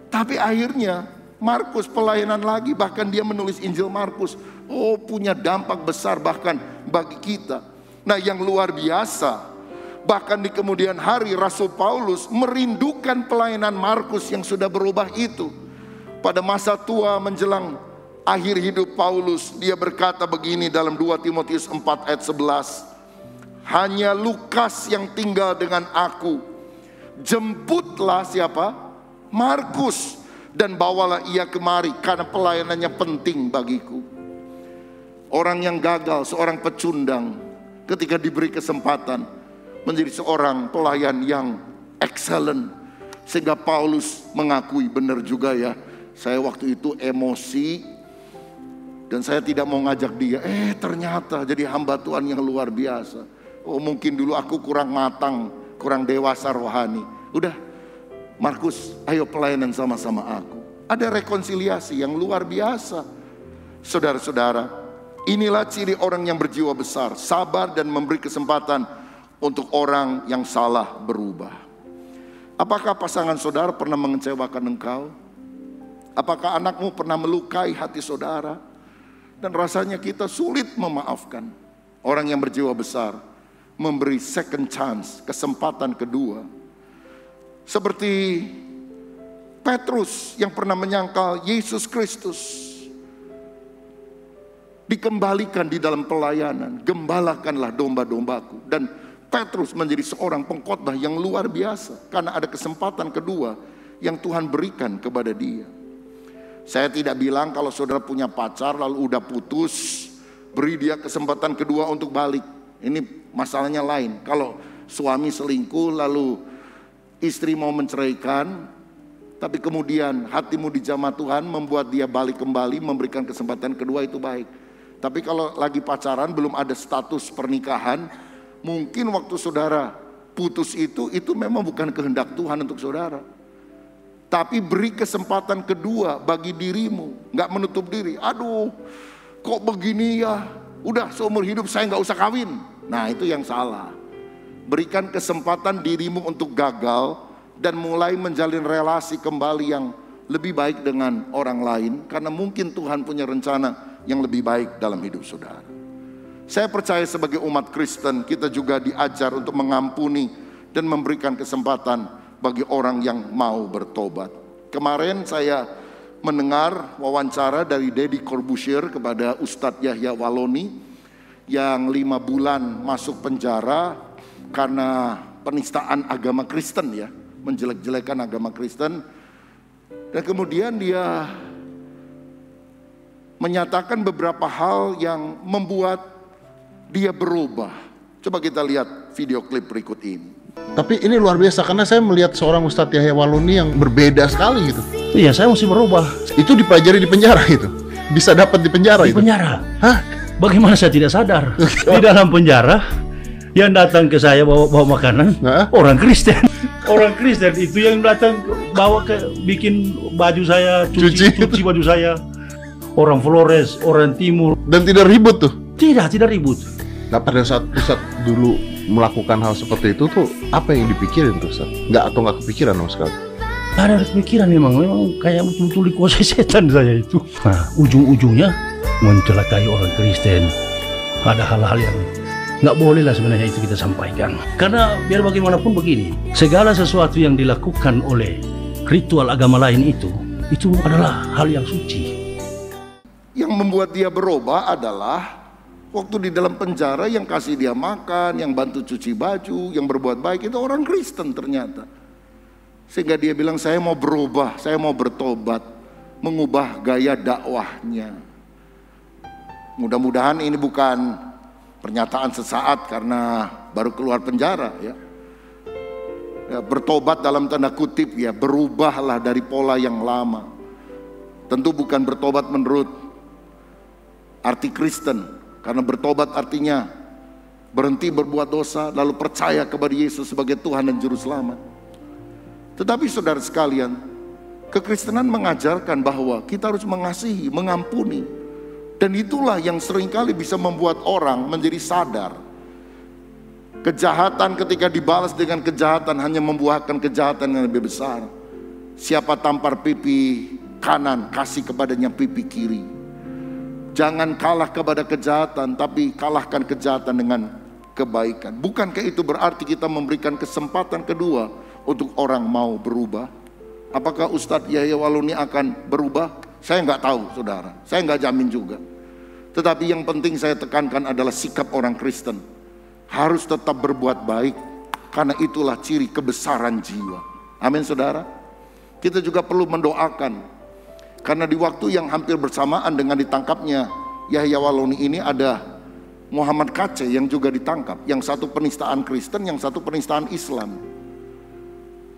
Tapi akhirnya Markus pelayanan lagi, bahkan dia menulis Injil Markus. Oh, punya dampak besar bahkan bagi kita. Nah, yang luar biasa, bahkan di kemudian hari Rasul Paulus merindukan pelayanan Markus yang sudah berubah itu. Pada masa tua menjelang akhir hidup Paulus, dia berkata begini dalam 2 Timotius 4 ayat 11. Hanya Lukas yang tinggal dengan aku. Jemputlah siapa? Markus. dan bawalah ia kemari karena pelayanannya penting bagiku. Orang yang gagal, seorang pecundang, ketika diberi kesempatan menjadi seorang pelayan yang excellent, sehingga Paulus mengakui, benar juga ya, saya waktu itu emosi dan saya tidak mau ngajak dia. Ternyata jadi hamba Tuhan yang luar biasa. Oh, mungkin dulu aku kurang matang, kurang dewasa rohani. Udah, Markus, ayo pelayanan sama-sama aku. Ada rekonsiliasi yang luar biasa. Saudara-saudara, inilah ciri orang yang berjiwa besar, sabar dan memberi kesempatan untuk orang yang salah berubah. Apakah pasangan saudara pernah mengecewakan engkau? Apakah anakmu pernah melukai hati saudara? Dan rasanya kita sulit memaafkan. Orang yang berjiwa besar memberi second chance, kesempatan kedua. Seperti Petrus yang pernah menyangkal Yesus Kristus dikembalikan di dalam pelayanan. Gembalakanlah domba-dombaku. Dan Petrus menjadi seorang pengkhotbah yang luar biasa karena ada kesempatan kedua yang Tuhan berikan kepada dia. Saya tidak bilang kalau saudara punya pacar lalu udah putus, beri dia kesempatan kedua untuk balik. Ini masalahnya lain. Kalau suami selingkuh lalu istri mau menceraikan, tapi kemudian hatimu dijamah Tuhan membuat dia balik kembali, memberikan kesempatan kedua, itu baik. Tapi kalau lagi pacaran belum ada status pernikahan, mungkin waktu saudara putus itu memang bukan kehendak Tuhan untuk saudara. Tapi beri kesempatan kedua bagi dirimu, nggak menutup diri. Aduh, kok begini ya? Udah seumur hidup saya nggak usah kawin. Nah, itu yang salah. Berikan kesempatan dirimu untuk gagal dan mulai menjalin relasi kembali yang lebih baik dengan orang lain, karena mungkin Tuhan punya rencana yang lebih baik dalam hidup saudara. Saya percaya sebagai umat Kristen kita juga diajar untuk mengampuni dan memberikan kesempatan bagi orang yang mau bertobat. Kemarin saya mendengar wawancara dari Deddy Corbuzier kepada Ustadz Yahya Walloni yang 5 bulan masuk penjara karena penistaan agama Kristen ya, menjelek-jelekan agama Kristen. Dan kemudian dia menyatakan beberapa hal yang membuat dia berubah. Coba kita lihat video klip berikut ini. Tapi ini luar biasa karena saya melihat seorang Ustadz Yahya Walloni yang berbeda sekali gitu. Iya, saya mesti berubah. Itu dipelajari di penjara gitu. Bisa dapat di penjara di itu. Penjara. Hah? Bagaimana saya tidak sadar? Di dalam penjara yang datang ke saya bawa makanan orang Kristen. Orang Kristen itu yang datang bawa bikin baju saya, cuci baju saya. Orang Flores, orang Timur. Dan tidak ribut tuh? Tidak ribut. Nah, pada saat Ustadz dulu melakukan hal seperti itu tuh apa yang dipikirin tuh Ustadz? Nggak kepikiran sama sekali? Ada kepikiran memang kayak betul-betul dikuasai setan saya itu. Nah, ujung-ujungnya mencelakai orang Kristen. Ada hal-hal yang nggak boleh lah sebenarnya itu kita sampaikan. Karena biar bagaimanapun begini, segala sesuatu yang dilakukan oleh ritual agama lain itu adalah hal yang suci. Yang membuat dia berubah adalah waktu di dalam penjara yang kasih dia makan, yang bantu cuci baju, yang berbuat baik itu orang Kristen ternyata. Sehingga dia bilang saya mau berubah, saya mau bertobat, mengubah gaya dakwahnya. Mudah-mudahan ini bukan pernyataan sesaat karena baru keluar penjara ya. Bertobat dalam tanda kutip ya, berubahlah dari pola yang lama. Tentu bukan bertobat menurut arti Kristen, karena bertobat artinya berhenti berbuat dosa lalu percaya kepada Yesus sebagai Tuhan dan Juru Selamat. Tetapi saudara sekalian, kekristenan mengajarkan bahwa kita harus mengasihi, mengampuni. Dan itulah yang seringkali bisa membuat orang menjadi sadar. Kejahatan ketika dibalas dengan kejahatan hanya membuahkan kejahatan yang lebih besar. Siapa tampar pipi kanan, kasih kepadanya pipi kiri. Jangan kalah kepada kejahatan, tapi kalahkan kejahatan dengan kebaikan. Bukankah itu berarti kita memberikan kesempatan kedua untuk orang mau berubah? Apakah Ustadz Yahya Walloni akan berubah? Saya nggak tahu saudara, saya nggak jamin juga. Tetapi yang penting saya tekankan adalah sikap orang Kristen. Harus tetap berbuat baik, karena itulah ciri kebesaran jiwa. Amin saudara. Kita juga perlu mendoakan, karena di waktu yang hampir bersamaan dengan ditangkapnya Yahya Waloni ini ada Muhammad Kace yang juga ditangkap. Yang satu penistaan Kristen, yang satu penistaan Islam.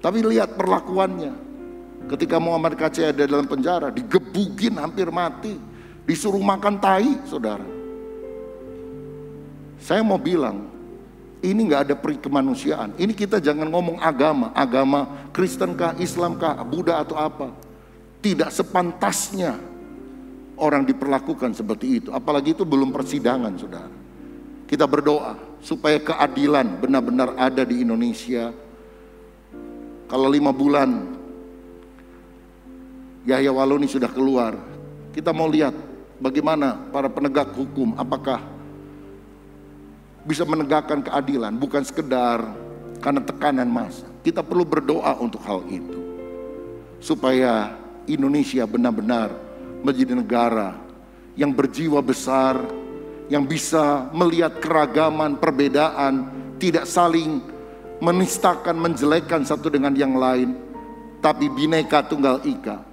Tapi lihat perlakuannya. Ketika Muhammad Kace ada dalam penjara, digebugin hampir mati, disuruh makan tai, saudara. Saya mau bilang, ini nggak ada peri kemanusiaan. Ini kita jangan ngomong agama Kristen kah, Islam kah, Buddha atau apa. Tidak sepantasnya orang diperlakukan seperti itu. Apalagi itu belum persidangan, saudara. Kita berdoa supaya keadilan benar-benar ada di Indonesia. Kalau 5 bulan Yahya Waloni sudah keluar, kita mau lihat bagaimana para penegak hukum, apakah bisa menegakkan keadilan, bukan sekedar karena tekanan massa. Kita perlu berdoa untuk hal itu, supaya Indonesia benar-benar menjadi negara yang berjiwa besar, yang bisa melihat keragaman, perbedaan, tidak saling menistakan, menjelekkan satu dengan yang lain, tapi Bhinneka Tunggal Ika.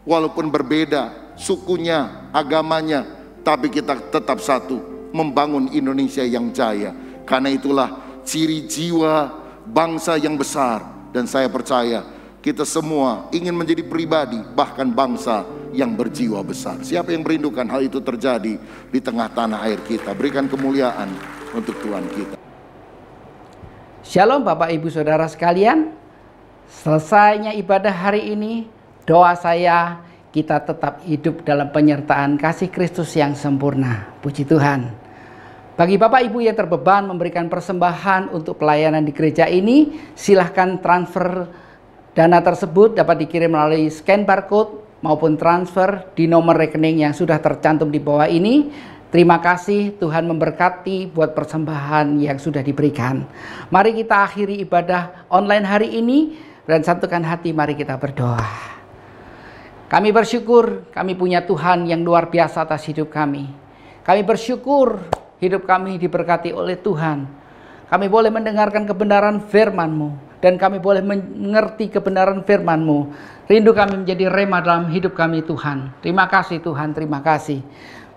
Walaupun berbeda sukunya, agamanya, tapi kita tetap satu, membangun Indonesia yang jaya. Karena itulah ciri jiwa bangsa yang besar. Dan saya percaya kita semua ingin menjadi pribadi, bahkan bangsa yang berjiwa besar. Siapa yang merindukan hal itu terjadi di tengah tanah air kita? Berikan kemuliaan untuk Tuhan kita. Shalom Bapak Ibu Saudara sekalian. Selesainya ibadah hari ini, doa saya kita tetap hidup dalam penyertaan kasih Kristus yang sempurna. Puji Tuhan. Bagi Bapak Ibu yang terbeban memberikan persembahan untuk pelayanan di gereja ini, silahkan transfer dana tersebut dapat dikirim melalui scan barcode maupun transfer di nomor rekening yang sudah tercantum di bawah ini. Terima kasih, Tuhan memberkati buat persembahan yang sudah diberikan. Mari kita akhiri ibadah online hari ini dan satukan hati, mari kita berdoa. Kami bersyukur kami punya Tuhan yang luar biasa atas hidup kami. Kami bersyukur hidup kami diberkati oleh Tuhan. Kami boleh mendengarkan kebenaran firman-Mu dan kami boleh mengerti kebenaran firman-Mu. Rindu kami menjadi rema dalam hidup kami, Tuhan. Terima kasih Tuhan, terima kasih.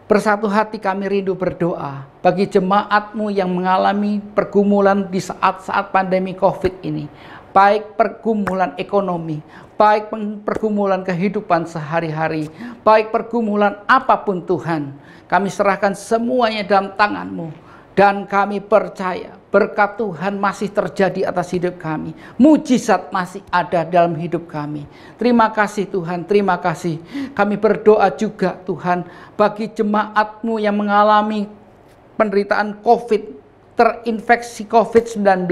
Bersatu hati kami rindu berdoa bagi jemaat-Mu yang mengalami pergumulan di saat-saat pandemi COVID ini. Baik pergumulan ekonomi, baik pergumulan kehidupan sehari-hari, baik pergumulan apapun Tuhan. Kami serahkan semuanya dalam tangan-Mu. Dan kami percaya berkat Tuhan masih terjadi atas hidup kami. Mujizat masih ada dalam hidup kami. Terima kasih Tuhan, terima kasih. Kami berdoa juga Tuhan bagi jemaat-Mu yang mengalami penderitaan COVID, terinfeksi COVID-19.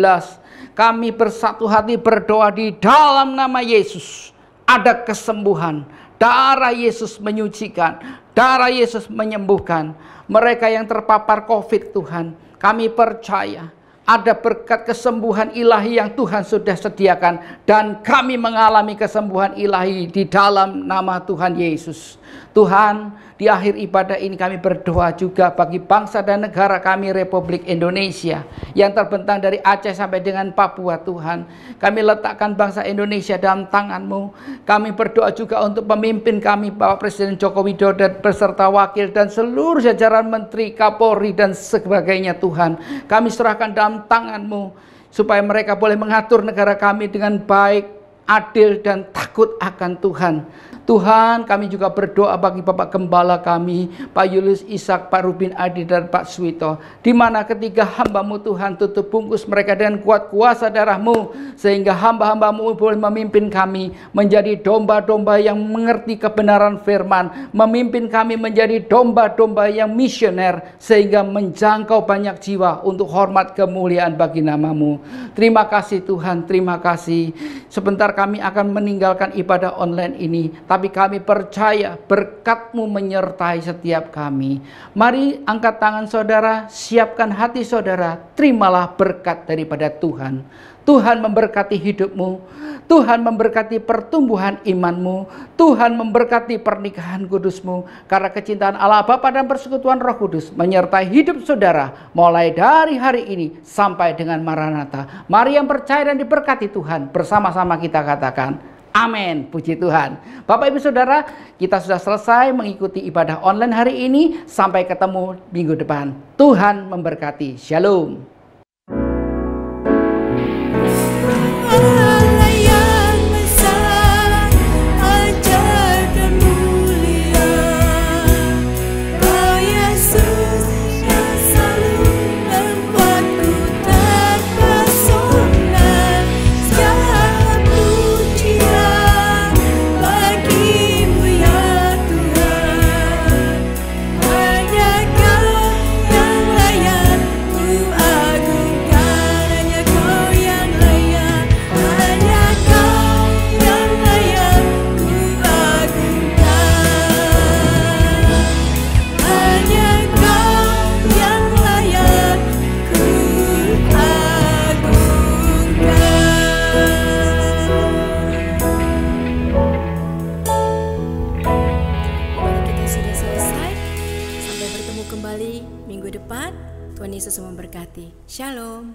Kami bersatu hati berdoa di dalam nama Yesus. Ada kesembuhan. Darah Yesus menyucikan. Darah Yesus menyembuhkan. Mereka yang terpapar COVID Tuhan, kami percaya ada berkat kesembuhan ilahi yang Tuhan sudah sediakan. Dan kami mengalami kesembuhan ilahi di dalam nama Tuhan Yesus. Tuhan, di akhir ibadah ini kami berdoa juga bagi bangsa dan negara kami Republik Indonesia yang terbentang dari Aceh sampai dengan Papua. Tuhan, kami letakkan bangsa Indonesia dalam tangan-Mu. Kami berdoa juga untuk pemimpin kami, Bapak Presiden Joko Widodo beserta wakil dan seluruh jajaran Menteri, Kapolri dan sebagainya. Tuhan, kami serahkan dalam tangan-Mu supaya mereka boleh mengatur negara kami dengan baik, adil dan takut akan Tuhan. Tuhan, kami juga berdoa bagi Bapak Gembala kami, Pak Julius Ishak, Pak Rubin Adi, dan Pak Suwito. Di mana ketiga hamba-Mu Tuhan, tutup bungkus mereka dengan kuat kuasa darah-Mu, sehingga hamba-hamba-Mu boleh memimpin kami menjadi domba-domba yang mengerti kebenaran firman, memimpin kami menjadi domba-domba yang misioner, sehingga menjangkau banyak jiwa untuk hormat kemuliaan bagi nama-Mu. Terima kasih Tuhan, terima kasih. Sebentar kami akan meninggalkan ibadah online ini, tapi kami percaya berkat-Mu menyertai setiap kami. Mari angkat tangan saudara, siapkan hati saudara, terimalah berkat daripada Tuhan. Tuhan memberkati hidupmu, Tuhan memberkati pertumbuhan imanmu, Tuhan memberkati pernikahan kudusmu, karena kecintaan Allah Bapa dan persekutuan Roh Kudus menyertai hidup saudara mulai dari hari ini sampai dengan Maranatha. Mari yang percaya dan diberkati Tuhan, bersama-sama kita katakan Amin, puji Tuhan. Bapak Ibu Saudara, kita sudah selesai mengikuti ibadah online hari ini. Sampai ketemu minggu depan. Tuhan memberkati. Shalom. Kembali minggu depan, Tuhan Yesus memberkati. Shalom.